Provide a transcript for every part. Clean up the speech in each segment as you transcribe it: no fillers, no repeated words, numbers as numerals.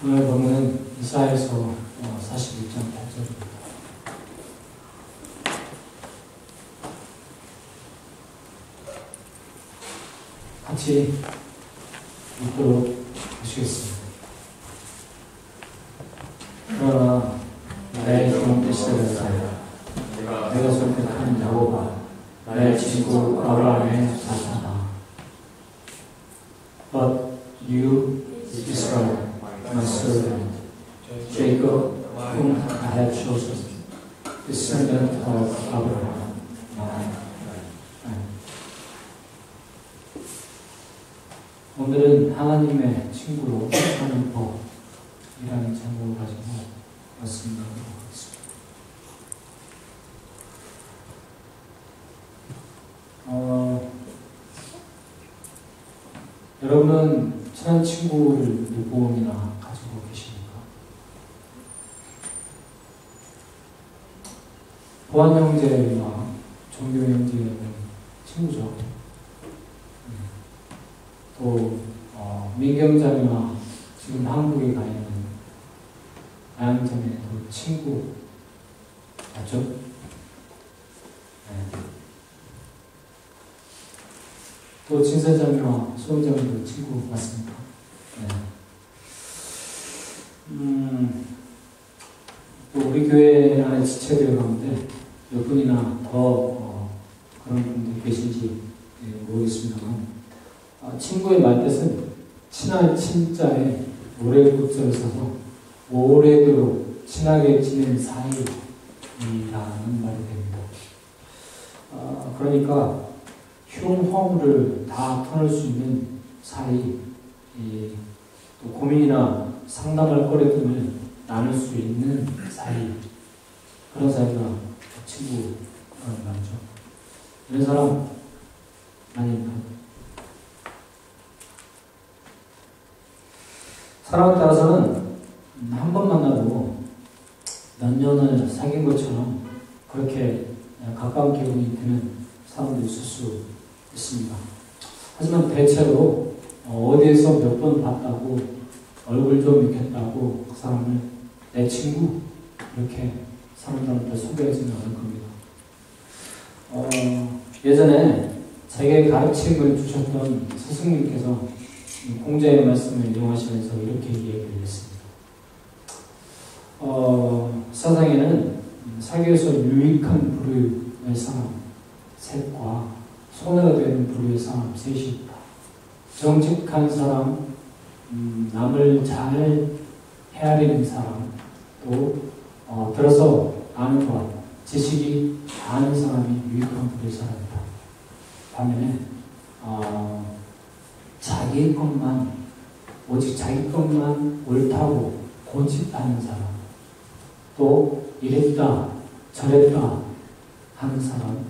오늘 본문은 이사야서 41장 8절입니다. 같이 읽도록 하시겠습니다. 그러나 나의 좋은 이스라엘아, 내가 선택한 야곱아, 나의 친구 아브라함의 자손아. But you, Israel, my servant, Jacob, whom I have chosen, descendant of Abraham. 오늘은 하나님의 친구로 사는 법이라는 제목을 가지고 말씀드리도록 하겠습니다. 여러분은 친한 친구를 몇 번이나 가지고 계십니까? 보안 형제와 종교 형제는 친구죠. 또 민경자매와 지금 한국에 가 있는 아양자매도 친구 맞죠? 네. 또 진서자매와 수원자매도 친구 맞습니까? 네. 또 우리 교회 안에 지체들 가운데 몇 분이나 더 그런 분들 계신지 모르겠습니다만, 친구의 말뜻은 친한 친자에 오래붙들어 서서 오래도록 친하게 지낸 사이라는 말이 됩니다. 그러니까 흉허물을 다 터낼 수 있는 사이, 또 고민이나 상담할 거리들을 나눌 수 있는 사이, 그런 사이가 친구라는 말이죠. 이런 사람 아닙니까? 사람에 따라서는 한 번 만나도 몇 년을 사귄 것처럼 그렇게 가까운 기분이 드는 사람도 있을 수 있습니다. 하지만 대체로 어디에서 몇 번 봤다고 얼굴 좀 익혔다고 그 사람을 내 친구 이렇게 사람들한테 소개하지는 않을 겁니다. 예전에 제게 가르침을 주셨던 스승님께서 공자의 말씀을 이용하시면서 이렇게 얘기를 했습니다. 세상에는 사교에서 유익한 부류의 사람 셋과 손해가 되는 부류의 사람 셋이 있다. 정직한 사람, 남을 잘 헤아리는 사람, 또 들어서 아는 것, 지식이 아는 사람이 유익한 부류의 사람이다. 반면에 자기 것만, 오직 자기 것만 옳다고 고집하는 사람, 또 이랬다 저랬다 하는 사람,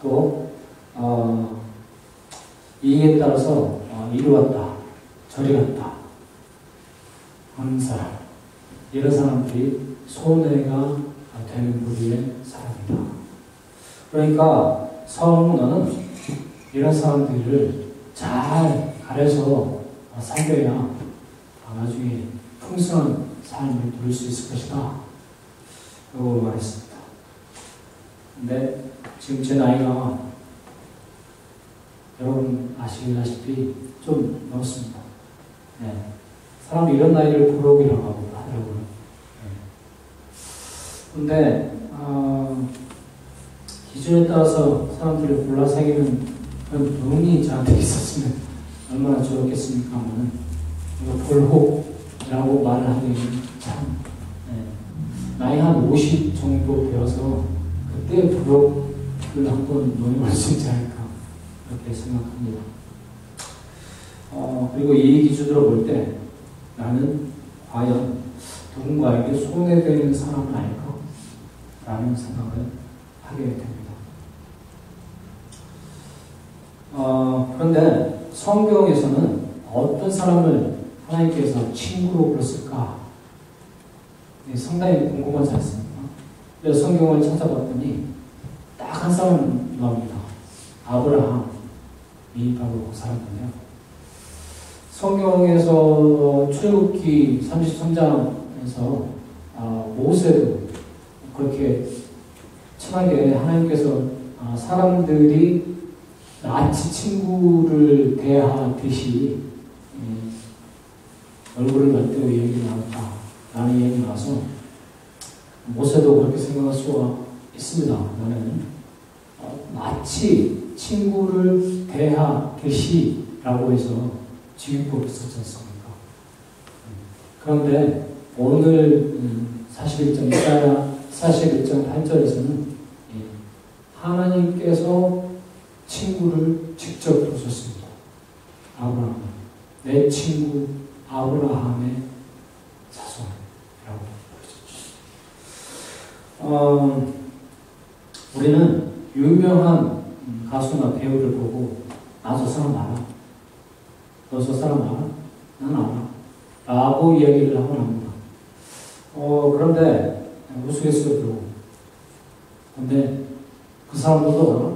또 이에 따라서 이리 왔다 저리 갔다 하는 사람, 이런 사람들이 손해가 되는 부류의 사람이다. 그러니까 성문어는 이런 사람들을 잘 가려서 살려야 나중에 풍성한 삶을 누릴 수 있을 것이다 라고 말했습니다. 근데 지금 제 나이가 여러분 아시다시피 좀 넘었습니다. 네. 사람이 이런 나이를 부록이라고 하더라고요. 근데 기준에 따라서 사람들을 골라 사귀는 그런 운이 저한테 있었으면 얼마나 좋았겠습니까만, 이거 볼혹이라고 말을 하기에는 참, 나이 한 50 정도 되어서 그때 부록을 한번 모임할 수 있지 않을까 그렇게 생각합니다. 그리고 이 기준으로 볼 때 나는 과연 누군가에게 손해되는 사람은 아닐까 라는 생각을 하게 됩니다. 그런데 성경에서는 어떤 사람을 하나님께서 친구로 불렀을까? 상당히 궁금하지 않습니까? 그래서 성경을 찾아봤더니 딱 한 사람 나옵니다. 아브라함이 바로 그 사람인데요. 성경에서 출애굽기 33장에서 모세도 그렇게 친하게 하나님께서 사람들이 나치 친구를 대하듯이 얼굴을 맞대고 얘기 나왔다라는 얘기 나와서 모세도 그렇게 생각할 수가 있습니다. 나는 마치 친구를 대하듯이 라고 해서 지휘법이 있었지 않습니까? 그런데 오늘 41.8절에서는 하나님께서 친구를 직접 부르셨습니다. 아브라함, 내 친구 아브라함의 자손이라고 부르셨죠. 우리는 유명한 가수나 배우를 보고 나 저 사람 알아? 너 저 사람 알아? 난 알아. 라고 이야기를 하곤 합니다. 그런데 우스갯소리로 근데 그 사람들도 알아?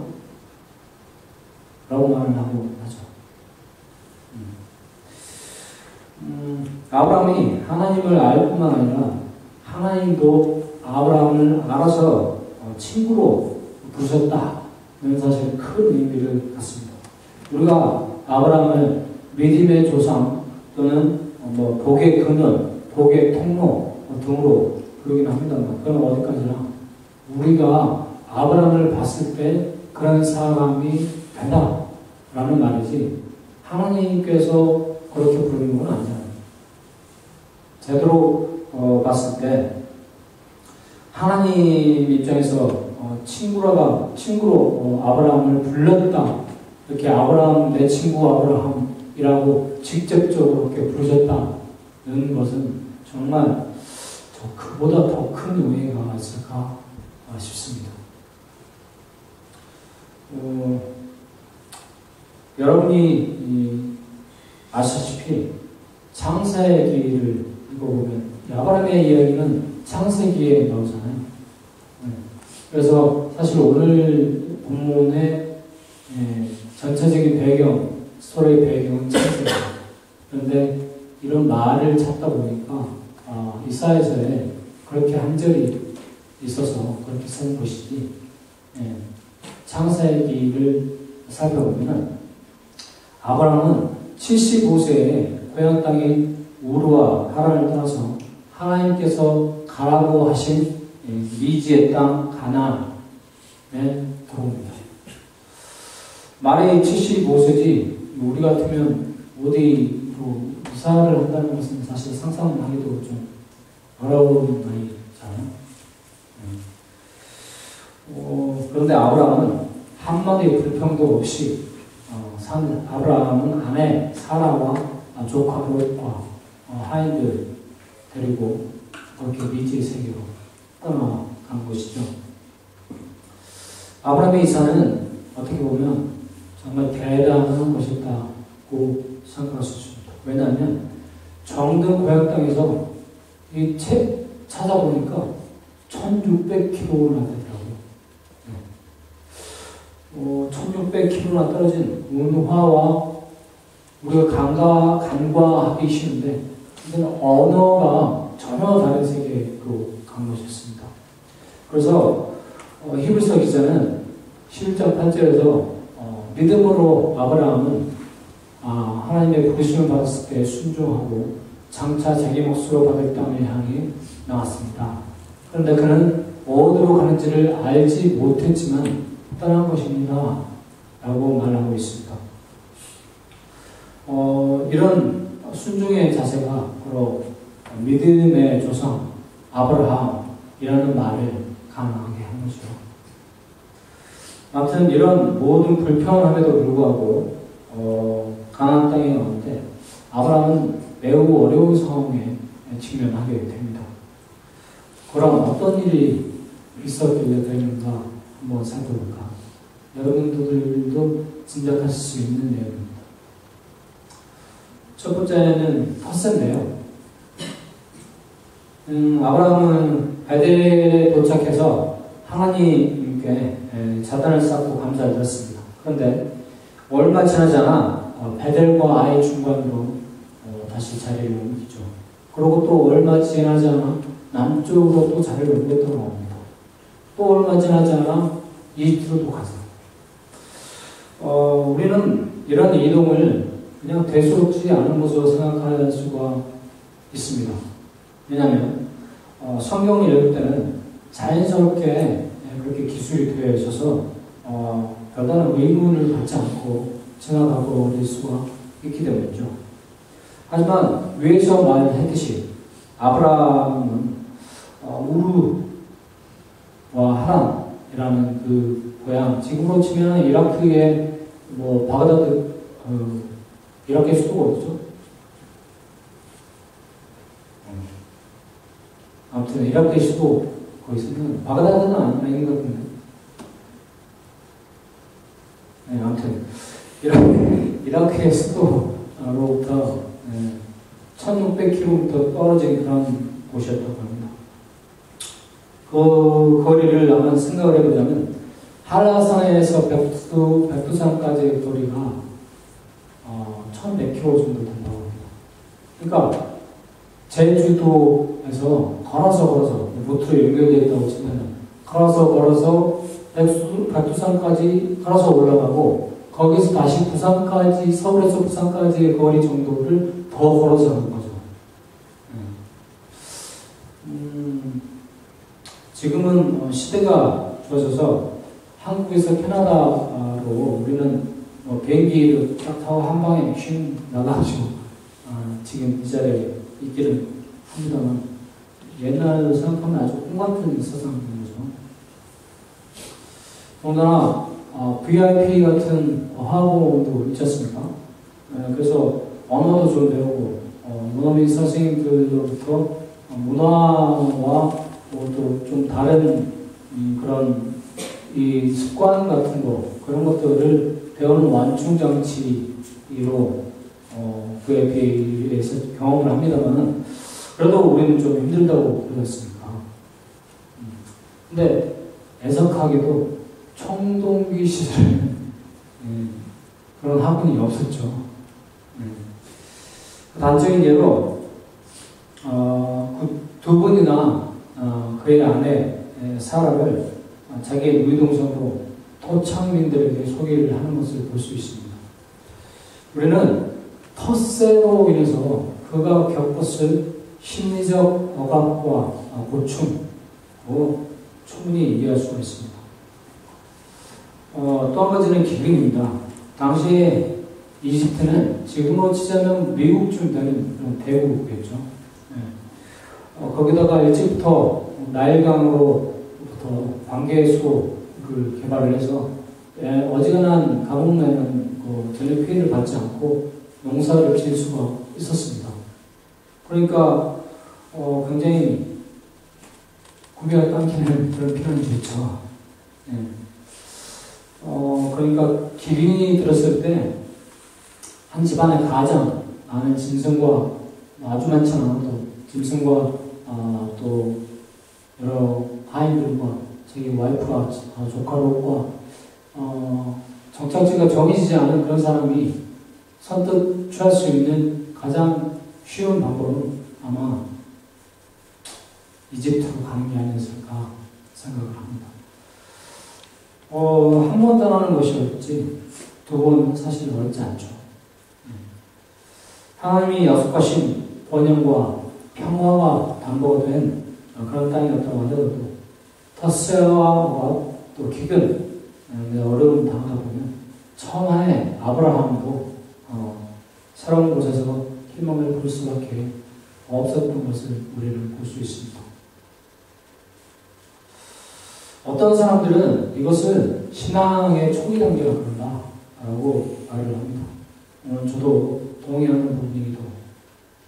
라고 말을 하고 하죠. 아브라함이 하나님을 알 뿐만 아니라 하나님도 아브라함을 알아서 친구로 부르셨다는 사실 큰 의미를 갖습니다. 우리가 아브라함을 믿음의 조상 또는 복의 근원, 복의 통로 등으로 부르긴 합니다만 그건 어디까지나 우리가 아브라함을 봤을 때 그런 사람이 된다 라는 말이지 하나님께서 그렇게 부르는 건 아니잖아요. 제대로 봤을 때 하나님 입장에서 친구로 아브라함을 불렀다. 이렇게 아브라함, 내 친구 아브라함이라고 직접적으로 그렇게 부르셨다는 것은 정말 그보다 더 큰 의미가 있을까 싶습니다. 여러분이 아시다시피 창세기를 읽어보면 아브라함의 이야기는 창세기에 나오잖아요. 그래서 사실 오늘 본문의 전체적인 배경, 스토리의 배경은 창세기. 그런데 이런 말을 찾다 보니까 이사야서에 그렇게 한 절이 있어서 그렇게 쓴 것이지. 창세기를 살펴보면 아브라함은 75세에 고향 땅인 우르와 하란을 떠나서 하나님께서 가라고 하신 미지의 땅 가나안에 들어옵니다. 말이 75세지 우리 같으면 어디로 이사를 한다는 것은 사실 상상하기도 좀 어려운 나이잖아요. 그런데 아브라함은 한마디의 불평도 없이 아브라함은 아내 사라와 조카 롯과 하인들 데리고 그렇게 미지의 세계로 떠나간 것이죠. 아브라함의 이사는 어떻게 보면 정말 대단한 것이었다고 생각할 수 있습니다. 왜냐하면 정든 고향 땅에서 이 책 찾아보니까 1600km나 되더라고요. 1600km나 떨어진 운화와 우리가 간과하기 쉬운데 이제는 언어가 전혀 다른 세계로 간 것이었습니다. 그래서 히브리서 기자는 11장 8절에서 믿음으로 아브라함은 하나님의 부르심을 받았을 때 순종하고 장차 자기 몫으로 받을 땅을 향해 나왔습니다. 그런데 그는 어디로 가는지를 알지 못했지만 떠난 것입니다. 라고 말하고 있습니다. 이런 순종의 자세가 바로 믿음의 조상 아브라함이라는 말을 가능하게 한 거죠. 아무튼 이런 모든 불평함에도 불구하고 가나안 땅에 나오는데 아브라함은 매우 어려운 상황에 직면하게 됩니다. 그럼 어떤 일이 있었길래 그랬는가 한번 살펴볼까? 여러분들도 짐작하실 수 있는 내용입니다. 첫 번째는 텃세인데요. 아브라함은 베델에 도착해서 하나님께 자단을 쌓고 감사를 드렸습니다. 그런데 얼마 지나지 않아 베델과 아이 중간으로 다시 자리를 옮기죠. 그리고 또 얼마 지나지 않아 남쪽으로 또 자리를 옮겼다고 합니다. 또 얼마 지나지 않아 이집트로 또 가서 우리는 이런 이동을 그냥 대수롭지 않은 것으로 생각할 수가 있습니다. 왜냐하면 성경을 읽을 때는 자연스럽게 그렇게 기술이 되어 있어서 별다른 의문을 갖지 않고 지나가고 될 수가 있기 때문이죠. 하지만 위에서 말했듯이 아브라함은 우르와 하란이라는 그 고향, 지금으로 치면 이라크의 바그다드 이라크의 수도가 어디죠? 아무튼 이라크의 수도 거기 있으면 바그다드는 아닌 것 같은데. 네, 아무튼 이라크의 수도로부터 1600km 떨어진 그런 곳이었다고 합니다. 그 거리를 한번 생각을 해보자면 한라산에서 백두산까지의 거리가 1100km 정도 된다고 합니다. 그러니까 제주도에서 걸어서 보트로 연결되어 있다고 치면 걸어서 백두산까지 걸어서 올라가고 거기서 다시 부산까지, 서울에서 부산까지의 거리 정도를 더 걸어서 가는 거죠. 지금은 시대가 좋아져서 한국에서 캐나다로 우리는 비행기를 딱 타고 한 방에 휙 나가가지고 지금 이 자리에 있기는 합니다만 옛날로 생각하면 아주 꿈 같은 세상인 거죠. 더군다나 VIP 같은 화학공원도 있지 않습니까? 그래서 언어도 좀 배우고 문어민 선생님들로부터 문화와 또 좀 다른 그런 이 습관 같은 거 그런 것들을 배우는 완충장치로 VIP에서 경험을 합니다만 그래도 우리는 좀 힘들다고 들었으니까. 근데 애석하게도 청동기 시절에 그런 학원이 없었죠. 단적인 예로 두 분이나 그의 아내 사라를 자기의 누이동생으로 토착민들에게 소개를 하는 것을 볼 수 있습니다. 우리는 텃세로 인해서 그가 겪었을 심리적 억압과 고충, 충분히 이해할 수가 있습니다. 또 한 가지는 기근입니다. 당시에 이집트는 지금으로 치자면 미국쯤 되는 그런 대국이었죠. 거기다가 일찍부터 나일강으로부터 관계수를 개발을 해서 어지간한 가뭄에는 전혀 피해를 받지 않고 농사를 지을 수가 있었습니다. 그러니까 굉장히 구비가 당기는 그런 표현이 좋죠. 그러니까 기린이 들었을 때 한 집안에 가장 많은 짐승과 아주 많지 않아도 짐승과 또 여러 하인들과 자기 와이프와 조카들과 정착지가 정해지지 않은 그런 사람이 선뜻 취할 수 있는 가장 쉬운 방법은 아마 이집트로 가는 게 아니었을까 생각을 합니다. 한 번 떠나는 것이 어렵지 두 번 사실 어렵지 않죠. 하나님이 약속하신 번영과 평화가 담보가 된 그런 땅이었다고 하더라도 텃세와 또 기근, 어려움 당하다 보면 처음에 아브라함도 새로운 곳에서 희망을 볼 수밖에 없었던 것을 우리는 볼 수 있습니다. 어떤 사람들은 이것을 신앙의 초기 단계라 그런다라고 말을 합니다. 저도 동의하는 부분이기도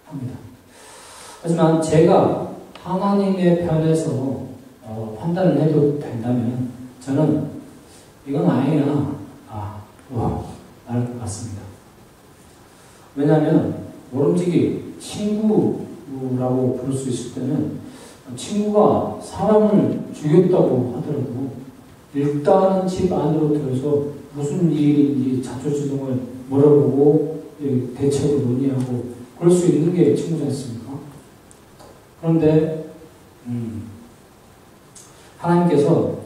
합니다. 하지만 제가 하나님의 편에서 판단을 해도 된다면 저는 이건 아니야 말할 것 같습니다. 왜냐하면 모름지기 친구라고 부를 수 있을 때는 친구가 사람을 죽였다고 하더라도 일단은 집 안으로 들어서 무슨 일인지 자초지종을 물어보고 대책을 논의하고 그럴 수 있는 게 친구지 않습니까? 그런데 하나님께서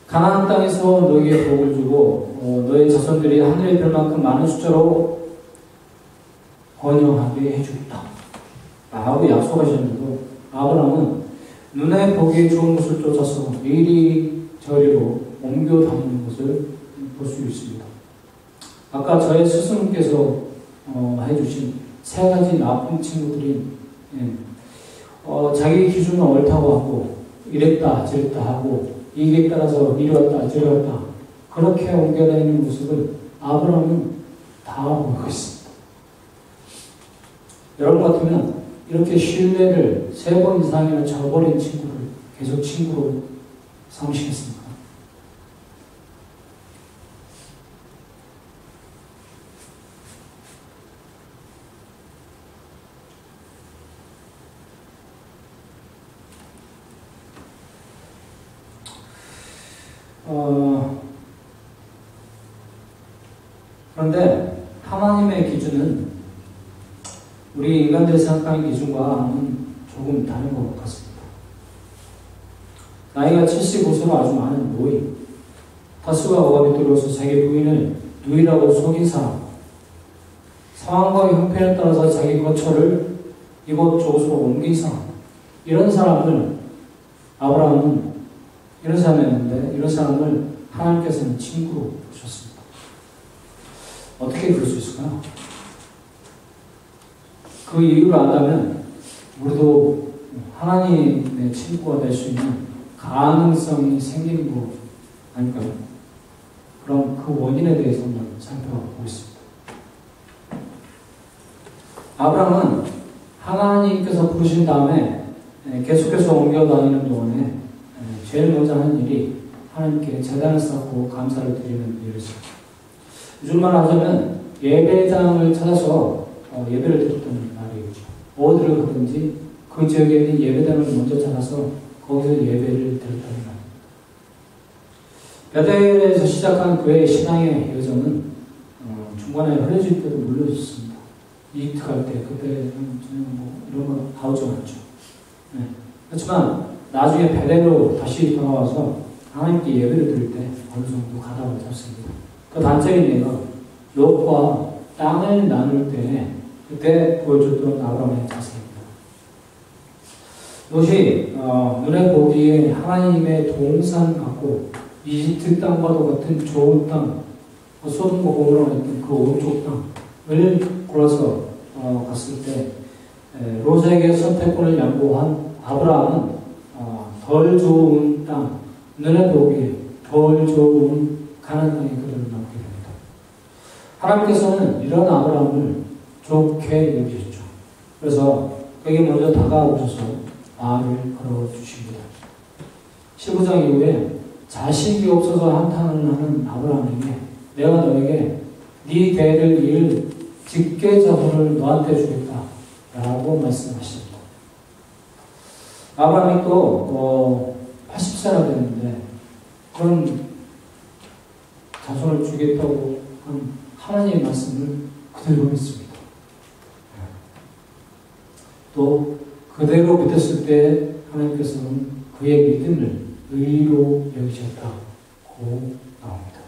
가나안 땅에서 너에게 복을 주고 너의 자손들이 하늘의 별만큼 많은 숫자로 번영하게 해주겠다 라고 약속하셨는데도 아브라함은 눈에 보기 좋은 것을 쫓아서 이리저리로 옮겨 다니는 것을 볼 수 있습니다. 아까 저의 스승님께서 해주신 세 가지 나쁜 친구들이 자기 기준은 옳다고 하고 이랬다 저랬다 하고 이익에 따라서 이리 왔다 저리 왔다 그렇게 옮겨다니는 모습을 아브라함은 다 보고 있습니다. 여러분 같으면 이렇게 신뢰를 3번 이상이나 저버린 친구를 계속 친구로 삼으시겠습니까? 그런데 하나님의 기준은 우리 인간들이 생각하는 기준과는 조금 다른 것 같습니다. 나이가 75세로 아주 많은 노인, 다스와 어감이 들어서 자기 부인을 누이라고 속인 사람, 상황과 형편에 따라서 자기 거처를 이곳저곳으로 옮긴 사람, 이런 사람을 아브라함은 이런 사람이었는데 이런 사람을 하나님께서는 친구로 보셨습니다. 어떻게 그럴 수 있을까요? 그 이유를 안다면 우리도 하나님의 친구가 될 수 있는 가능성이 생기는 거 아닐까요? 그럼 그 원인에 대해서 한번 살펴보겠습니다. 아브라함은 하나님께서 부르신 다음에 계속해서 옮겨 다니는 동안에 제일 먼저 하는 일이 하나님께 제단을 쌓고 감사를 드리는 일이었습니다. 요즘만 하자면 예배장을 찾아서 예배를 드렸던 날이죠. 어디를 가든지 그 지역에 있는 예배당을 먼저 찾아서 거기서 예배를 드렸다는 말. 베델에서 시작한 그의 신앙의 여정은 중간에 흐려질 때도 물려졌습니다. 이집트 갈 때 그때는 이런 건 아우지 않죠. 네. 그렇지만 나중에 베델로 다시 돌아와서 하나님께 예배를 드릴 때 어느 정도 가닥을 잡습니다. 그 단적인 예가 롯과 땅을 나눌 때 그때 보여줬던 아브라함의 자세입니다. 롯이 눈에 보기에 하나님의 동산 같고 이집트 땅과도 같은 좋은 땅, 소돔과 고모라가 있던 그 오른쪽 땅을 골라서 갔을 때 롯에게 선택권을 양보한 아브라함은 덜 좋은 땅, 눈에 보기에 덜 좋은 가나안 땅에 그들을 남게 됩니다. 하나님께서는 이런 아브라함을 좋게 여기셨죠. 그래서 그에게 먼저 다가오셔서 말을 걸어주십니다. 15장 이후에 자식이 없어서 한탄을 하는 아브라함에게 내가 너에게 네 대를 이을 직계자손을 너한테 주겠다 라고 말씀하십니다. 아브라함이 또 80세나 됐는데 그런 자손을 주겠다고 한 하나님의 말씀을 그대로 믿습니다. 또 그대로 믿었을 때 하나님께서는 그의 믿음을 의로 여기셨다고 나옵니다.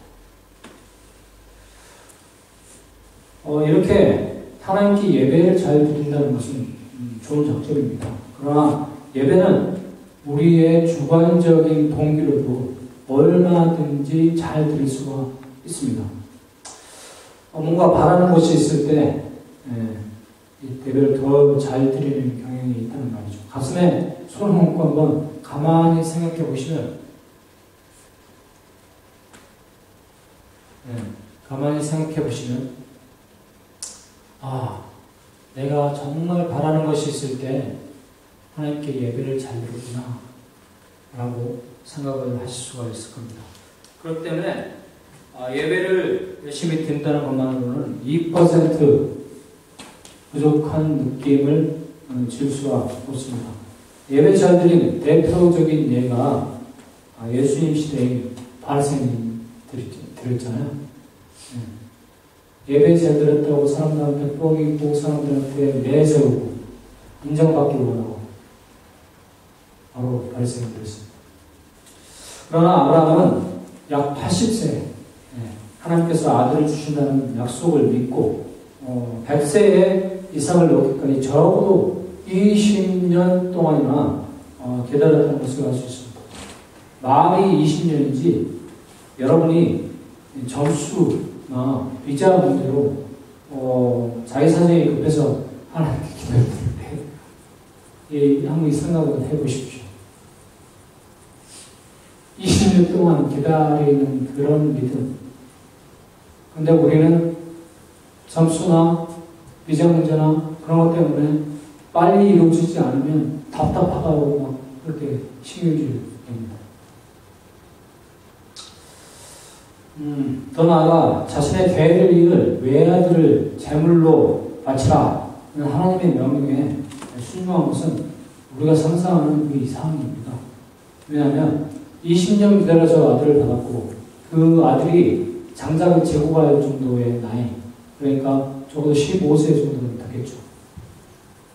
이렇게 하나님께 예배를 잘 드린다는 것은 좋은 작전입니다. 그러나 예배는 우리의 주관적인 동기로도 얼마든지 잘 드릴 수가 있습니다. 뭔가 바라는 것이 있을 때 예배를 더 잘 드리는 경향이 있다는 말이죠. 가슴에 손을 얹고 한번 가만히 생각해 보시면 가만히 생각해 보시면 내가 정말 바라는 것이 있을 때 하나님께 예배를 잘 드리구나 라고 생각을 하실 수가 있을 겁니다. 그렇기 때문에 예배를 열심히 드린다는 것만으로는 2% 부족한 느낌을 질 수가 없습니다. 예배 잘 드리는 대표적인 예가 예수님 시대의 바리새인 드렸잖아요. 예배 잘 드렸다고 사람들한테 뻑이고 사람들한테 내세우고 인정받기 원하고 바로 발생되었습니다. 그러나 아브라함은 약 80세 하나님께서 아들을 주신다는 약속을 믿고 100세에 이삭을 낳기까지 적어도 20년 동안이나 기다렸다는 것을 알 수 있습니다. 말이 20년인지 여러분이 점수나 비자 문제로 자기 사정이 급해서 하나님께 기다렸는데 한번 생각을 해보십시오. 20년 동안 기다리는 그런 믿음. 근데 우리는 점수나 비자 문제나 그런 것 때문에 빨리 이루어지지 않으면 답답하다고 막 그렇게 신경질 냅니다. 더 나아가 자신의 대를 이을 외아들을 제물로 바치라 하나님의 명령에 순종한 것은 우리가 상상하는 그 이상입니다. 왜냐하면 20년 기다려서 아들을 받았고 그 아들이 장작을 재고 갈 정도의 나이, 그러니까 적어도 15세 정도는 되겠죠.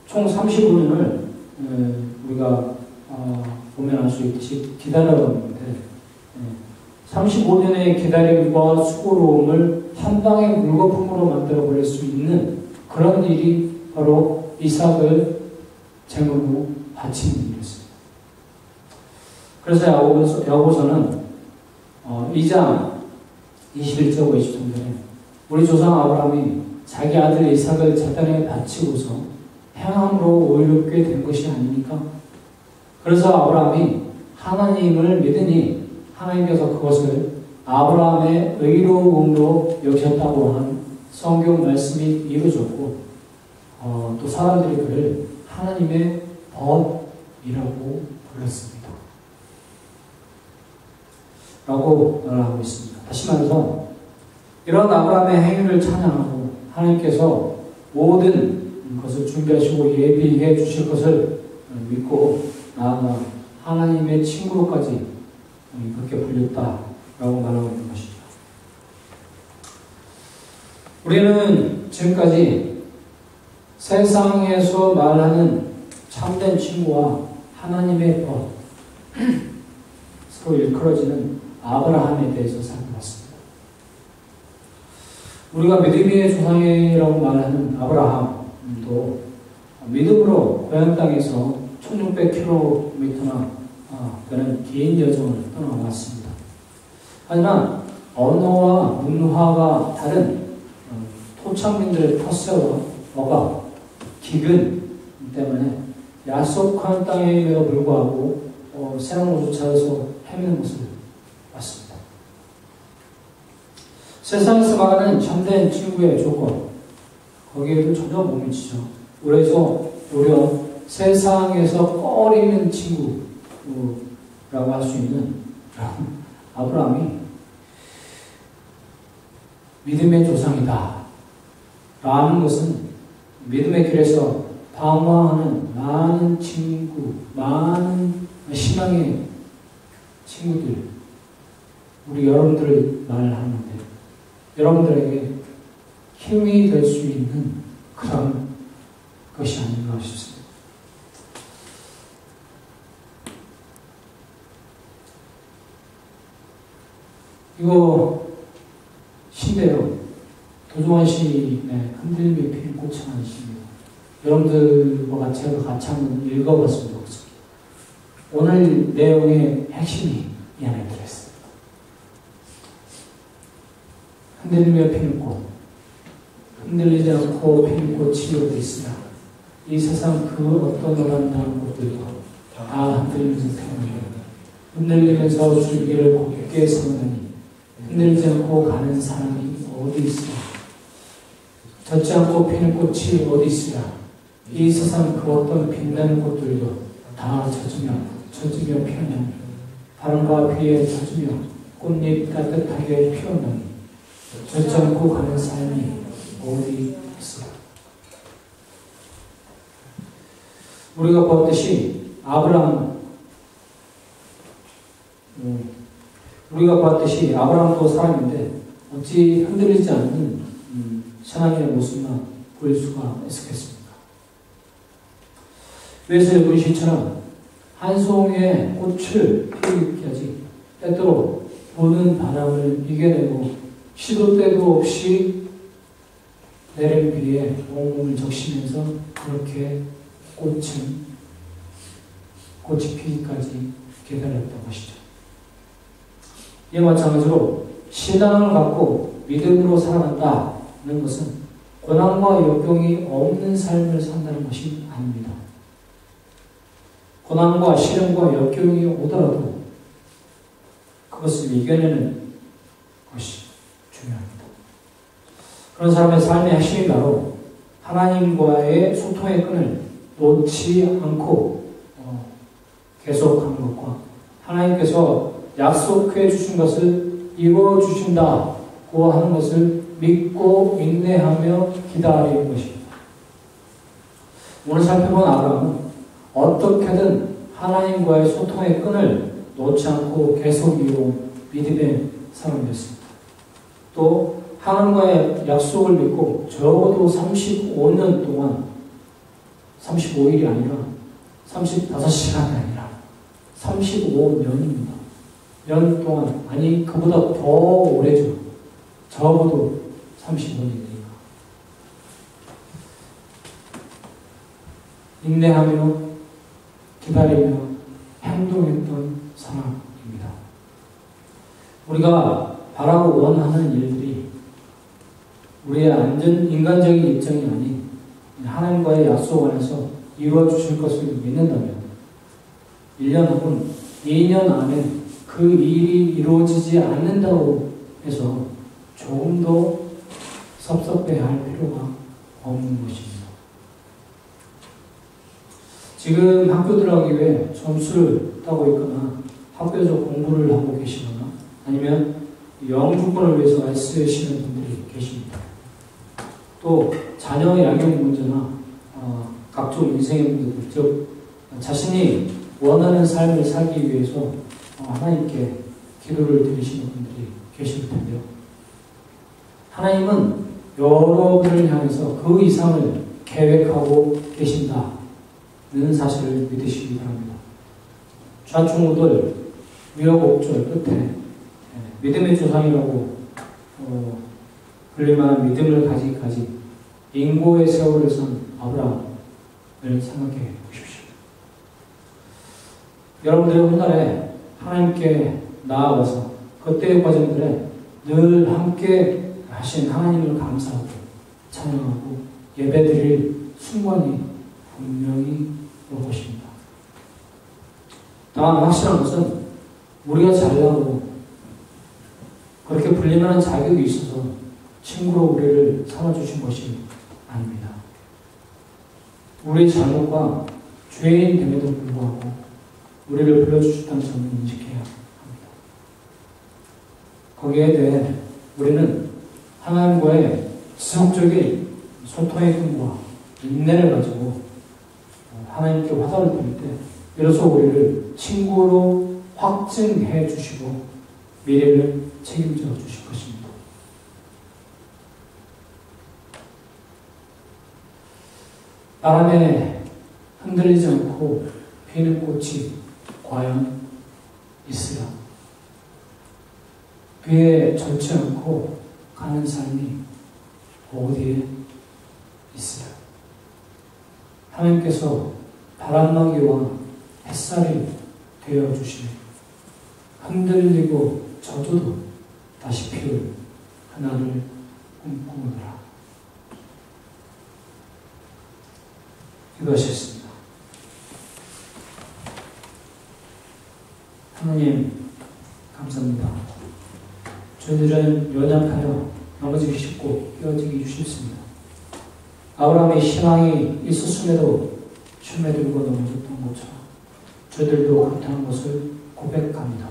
총 35년을 우리가 보면 알 수 있듯이 기다려왔는데 35년의 기다림과 수고로움을 한 방의 물거품으로 만들어버릴 수 있는 그런 일이 바로 이삭을 제물로 바치는 일이었습니다. 그래서 야고보서는 2장 21절과 23절에 우리 조상 아브라함이 자기 아들 이삭을 제단에 바치고서 행함으로 오히렵게 된 것이 아닙니까? 그래서 아브라함이 하나님을 믿으니 하나님께서 그것을 아브라함의 의로움으로 여기셨다고 한 성경 말씀이 이루어졌고 또 사람들이 그를 하나님의 벗이라고 불렀습니다. 라고 말하고 있습니다. 다시 말해서 이런 아브라함의 행위를 찬양하고 하나님께서 모든 것을 준비하시고 예비해 주실 것을 믿고 나아가 하나님의 친구로까지 그렇게 불렸다라고 말하고 있는 것이죠. 우리는 지금까지 세상에서 말하는 참된 친구와 하나님의 벗 서로 일컬어지는 아브라함에 대해서 살펴봤습니다. 우리가 믿음의 조상이라고 말하는 아브라함도 믿음으로 고향 땅에서 1600km나 되는 긴 여정을 떠나왔습니다. 하지만 언어와 문화가 다른 토착민들의 텃세와 억압, 기근 때문에 약속한 땅임에도 불구하고 생로를 찾아서 헤매는 것을 봤습니다. 세상에서 말하는 참된 친구의 조건, 거기에도 전혀 못 미치죠. 오히려 세상에서 꺼리는 친구라고 할 수 있는 아브라함이 믿음의 조상이다 라는 것은 믿음의 길에서 방황하는 많은 친구, 많은 신앙의 친구들, 우리 여러분들을 말하는데 여러분들에게 힘이 될 수 있는 그런 것이 아닌가 싶습니다. 이거 시인데요. 도종환 시인의 흔들림에 피는 꽃이라는 시입니다. 여러분들과 같이 한번 읽어봤으면 좋겠습니다. 오늘 내용의 핵심이 이 안에 들어있습니다. 흔들리며 피는 꽃, 흔들리지 않고 피는 꽃이 어디 있으나 이 세상 그 어떤 오란다는 꽃들도 다 흔들리면서 태어나요. 흔들리면서 줄기를 곱게 세우느니 흔들리지 않고 가는 사람이 어디 있으나 젖지 않고 피는 꽃이 어디 있으나 이 세상 그 어떤 빛나는 꽃들도 다 젖으며 피어나며 바람과 비에 젖으며 꽃잎 따뜻하게 피어나니 젖지 않고 가는 사람이 어디 있어. 우리가 보았듯이 아브라함도 사람인데 어찌 흔들리지 않는 신앙인의 모습만 보일 수가 있었겠습니까? 외세의 문시처럼 한 송이의 꽃을 피우기까지 때때로 부는 바람을 이겨내고 시도 때도 없이 내린 비에 온몸을 적시면서 그렇게 꽃이 피기까지 기다렸던 것이죠. 이와 마찬가지로 신앙을 갖고 믿음으로 살아간다는 것은 고난과 역경이 없는 삶을 산다는 것이 아닙니다. 고난과 시련과 역경이 오더라도 그것을 이겨내는 것이 중요합니다. 그런 사람의 삶의 핵심이 바로 하나님과의 소통의 끈을 놓지 않고 계속하는 것과 하나님께서 약속해 주신 것을 이루어 주신다고 하는 것을 믿고 인내하며 기다리는 것입니다. 오늘 살펴본 아브라함은 어떻게든 하나님과의 소통의 끈을 놓지 않고 계속 이루어온 믿음의 사람이었습니다. 또 하나님과의 약속을 믿고 적어도 35년 동안 35일이 아니라 35시간이 아니라 35년입니다. 년 동안, 아니 그보다 더 오래죠. 적어도 35년이니까. 인내하며 기다리며 행동했던 상황입니다. 우리가 바라고 원하는 일들이 우리의 인간적인 입장이 아닌 하나님과의 약속 안에서 이루어 주실 것을 믿는다면 1년 혹은 2년 안에 그 일이 이루어지지 않는다고 해서 조금 더 섭섭해할 필요가 없는 것입니다. 지금 학교 들어가기 위해 점수를 따고 있거나 학교에서 공부를 하고 계시거나 아니면 영주권을 위해서 애쓰시는 분들이 계십니다. 또 자녀의 양육 문제나 각종 인생의 문제들, 즉 자신이 원하는 삶을 살기 위해서 하나님께 기도를 드리시는 분들이 계실 텐데요. 하나님은 여러분을 향해서 그 이상을 계획하고 계신다는 사실을 믿으시기 바랍니다. 좌충우돌, 우여곡절 끝에 믿음의 조상이라고 불릴만한 믿음을 가지기까지 인고의 세월을 산 아브라함을 생각해 보십시오. 여러분들의 훗날에 하나님께 나아가서 그때의 과정들에 늘 함께 하신 하나님을 감사하고 찬양하고 예배드릴 순간이 분명히 올 것입니다. 다만 확실한 것은 우리가 잘나고 그렇게 불릴만한 자격이 있어서 친구로 우리를 삼아주신 것이 아닙니다. 우리의 잘못과 죄인 됨에도 불구하고 우리를 불러주셨다는 점을 인식해야 합니다. 거기에 대해 우리는 하나님과의 지속적인 소통의 끈과 인내를 가지고 하나님께 화답을 드릴 때 비로소 우리를 친구로 확증해 주시고 미래를 책임져 주실 것입니다. 바람에 흔들리지 않고 피는 꽃이 과연 있으라. 비에 젖지 않고 가는 삶이 어디에 있으라. 하나님께서 바람막이와 햇살이 되어주시네. 흔들리고 젖어도 다시 피울 하나를 꿈꾸느라. 기도하셨습니다. 하나님 감사합니다. 저희들은 연약하여 넘어지기 쉽고 깨어지기 쉽습니다. 아브라함의 신앙이 있었음에도 춤에 들고 넘어졌던 것처럼 저희들도 그렇다는 것을 고백합니다.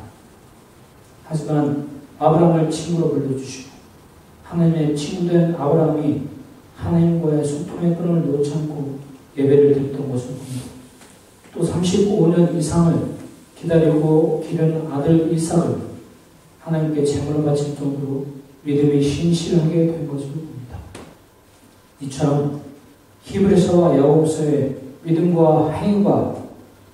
하지만 아브라함을 친구로 불러주시고 하나님의 친구된 아브라함이 하나님과의 소통의 끈을 놓지 않고 예배를 드렸던 것을 봅니다. 또 35년 이상을 기다리고 기른 아들 이삭을 하나님께 제물을 바칠 정도로 믿음이 신실하게 된 것을 봅니다. 이처럼 히브리서와 야고보서의 믿음과 행위가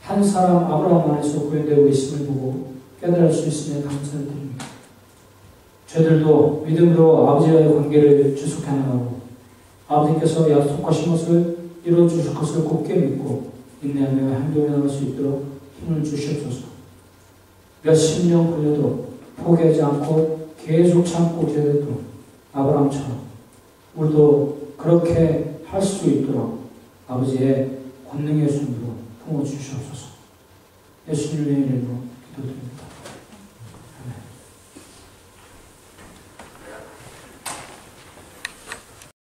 한 사람 아브라함 안에서 구현되고 있음을 보고 깨달을 수 있으며 감사를 드립니다. 저희들도 믿음으로 아버지와의 관계를 지속해 나가고 아버지께서 약속하신 것을 이루어주실 것을 굳게 믿고 인내하며 행동해 나갈 수 있도록 힘을 주시옵소서. 몇십 년 걸려도 포기하지 않고 계속 참고 기다렸던 아브라함처럼 우리도 그렇게 할 수 있도록 아버지의 권능의 손으로 품어주시옵소서. 예수님의 이름으로 기도드립니다.